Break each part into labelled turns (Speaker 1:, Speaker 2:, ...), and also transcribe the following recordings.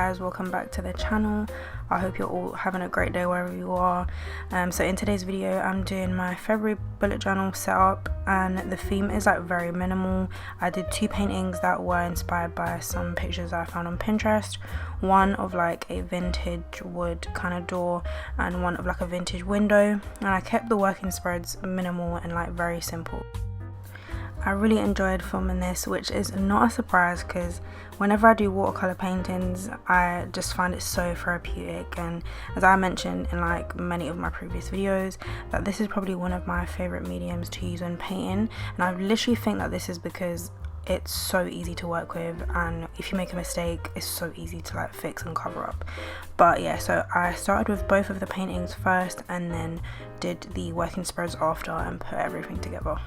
Speaker 1: guys, welcome back to the channel. I hope you're all having a great day wherever you are. So in today's video I'm doing my February bullet journal setup, and the theme is like very minimal. I did two paintings that were inspired by some pictures that I found on Pinterest, one of like a vintage wood kind of door and one of like a vintage window, and I kept the working spreads minimal and like very simple. I really enjoyed filming this, which is not a surprise because whenever I do watercolor paintings I just find it so therapeutic, and as I mentioned in like many of my previous videos, that this is probably one of my favorite mediums to use when painting, and I literally think that this is because it's so easy to work with, and if you make a mistake it's so easy to like fix and cover up. But yeah, so I started with both of the paintings first and then did the working spreads after and put everything together.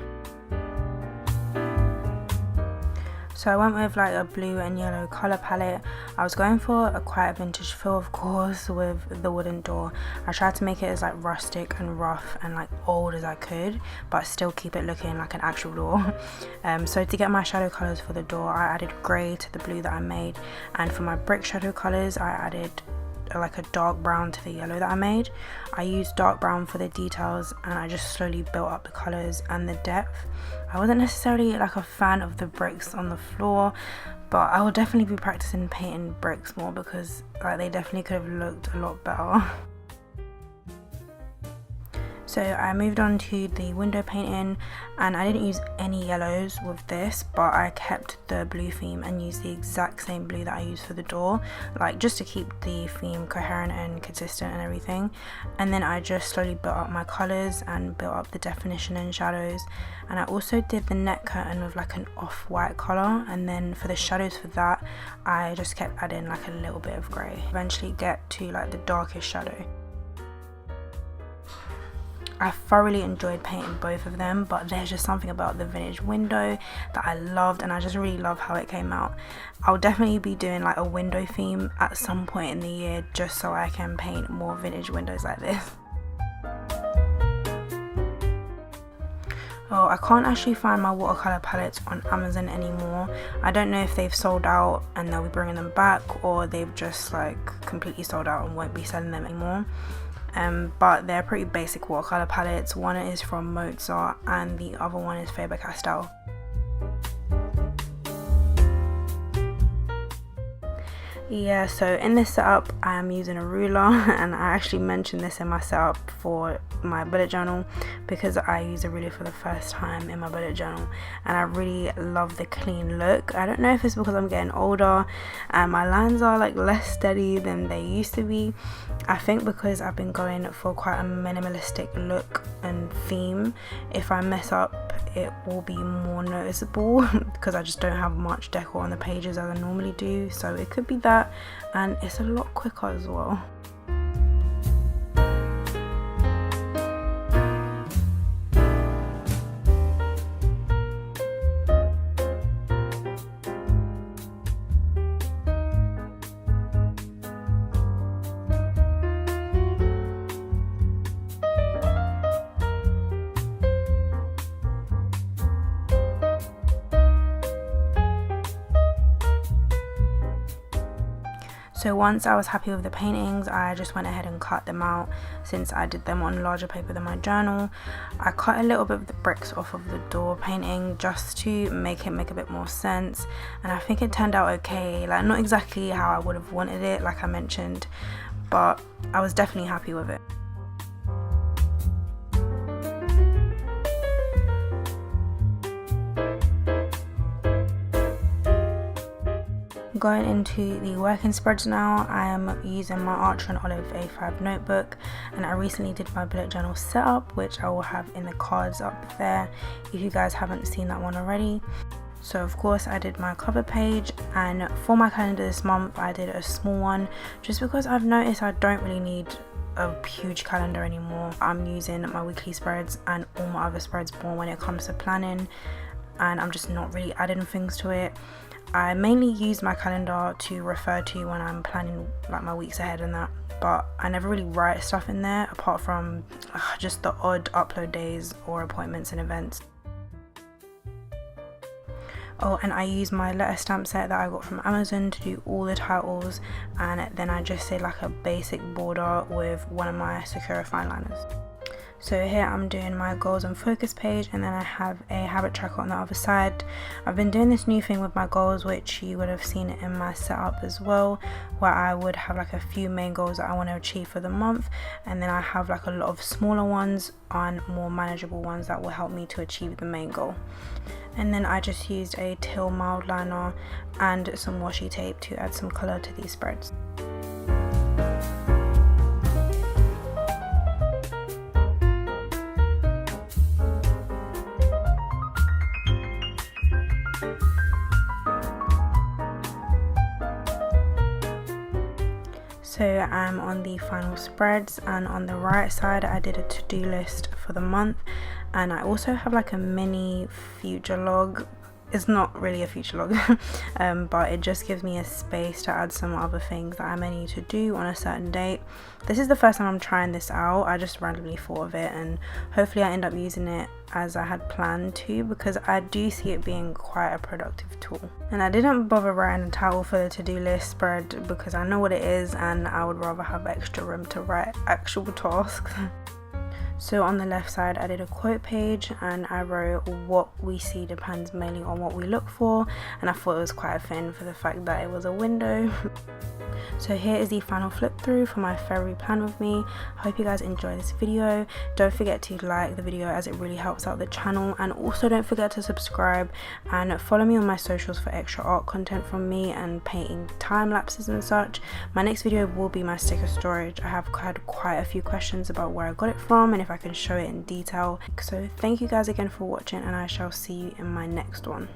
Speaker 1: So I went with like a blue and yellow colour palette. I was going for a quite vintage feel, of course, with the wooden door. I tried to make it as like rustic and rough and like old as I could, but still keep it looking like an actual door. So to get my shadow colours for the door, I added grey to the blue that I made, and for my brick shadow colours I added like a dark brown to the yellow that I made. I used dark brown for the details and I just slowly built up the colours and the depth. I wasn't necessarily like a fan of the bricks on the floor, but I will definitely be practicing painting bricks more because like they definitely could have looked a lot better. So I moved on to the window painting, and I didn't use any yellows with this, but I kept the blue theme and used the exact same blue that I used for the door, like just to keep the theme coherent and consistent and everything. And then I just slowly built up my colours and built up the definition and shadows, and I also did the net curtain with like an off-white colour, and then for the shadows for that I just kept adding like a little bit of grey. Eventually get to like the darkest shadow. I thoroughly enjoyed painting both of them, but there's just something about the vintage window that I loved, and I just really love how it came out. I'll definitely be doing like a window theme at some point in the year just so I can paint more vintage windows like this. Oh, I can't actually find my watercolor palettes on Amazon anymore. I don't know if they've sold out and they'll be bringing them back, or they've just like completely sold out and won't be selling them anymore. But they're pretty basic watercolor palettes. One is from Mozart and the other one is Faber-Castell. Yeah, so in this setup I am using a ruler, and I actually mentioned this in my setup for my bullet journal because I use a ruler for the first time in my bullet journal, and I really love the clean look. I don't know if it's because I'm getting older and my lines are like less steady than they used to be. I think because I've been going for quite a minimalistic look and theme, if I mess up it will be more noticeable because I just don't have much decor on the pages as I normally do, so it could be that, and it's a lot quicker as well. So once I was happy with the paintings, I just went ahead and cut them out since I did them on larger paper than my journal. I cut a little bit of the bricks off of the door painting just to make it make a bit more sense, and I think it turned out okay. Like not exactly how I would have wanted it, like I mentioned, but I was definitely happy with it. Going into the working spreads now, I am using my Archer and Olive A5 notebook, and I recently did my bullet journal setup, which I will have in the cards up there if you guys haven't seen that one already. So of course I did my cover page, and for my calendar this month I did a small one just because I've noticed I don't really need a huge calendar anymore. I'm using my weekly spreads and all my other spreads more when it comes to planning, and I'm just not really adding things to it. I mainly use my calendar to refer to when I'm planning like my weeks ahead and that, but I never really write stuff in there apart from just the odd upload days or appointments and events. Oh, and I use my letter stamp set that I got from Amazon to do all the titles, and then I just did like a basic border with one of my Sakura fine liners. So here I'm doing my goals and focus page, and then I have a habit tracker on the other side. I've been doing this new thing with my goals, which you would have seen in my setup as well, where I would have like a few main goals that I want to achieve for the month, and then I have like a lot of smaller ones and more manageable ones that will help me to achieve the main goal. And then I just used a teal mild liner and some washi tape to add some colour to these spreads. So I'm on the final spreads, and on the right side I did a to-do list for the month, and I also have like a mini future log. It's not really a future log but it just gives me a space to add some other things that I may need to do on a certain date. This is the first time I'm trying this out. I just randomly thought of it, and hopefully I end up using it as I had planned to, because I do see it being quite a productive tool. And I didn't bother writing a title for the to-do list spread because I know what it is and I would rather have extra room to write actual tasks. So on the left side I did a quote page, and I wrote, "What we see depends mainly on what we look for," and I thought it was quite a fin for the fact that it was a window. So here is the final flip through for my February plan with me. Hope you guys enjoy this video. Don't forget to like the video as it really helps out the channel, and also don't forget to subscribe and follow me on my socials for extra art content from me and painting time lapses and such. My next video will be my sticker storage. I have had quite a few questions about where I got it from and if I can show it in detail. So thank you guys again for watching, and I shall see you in my next one.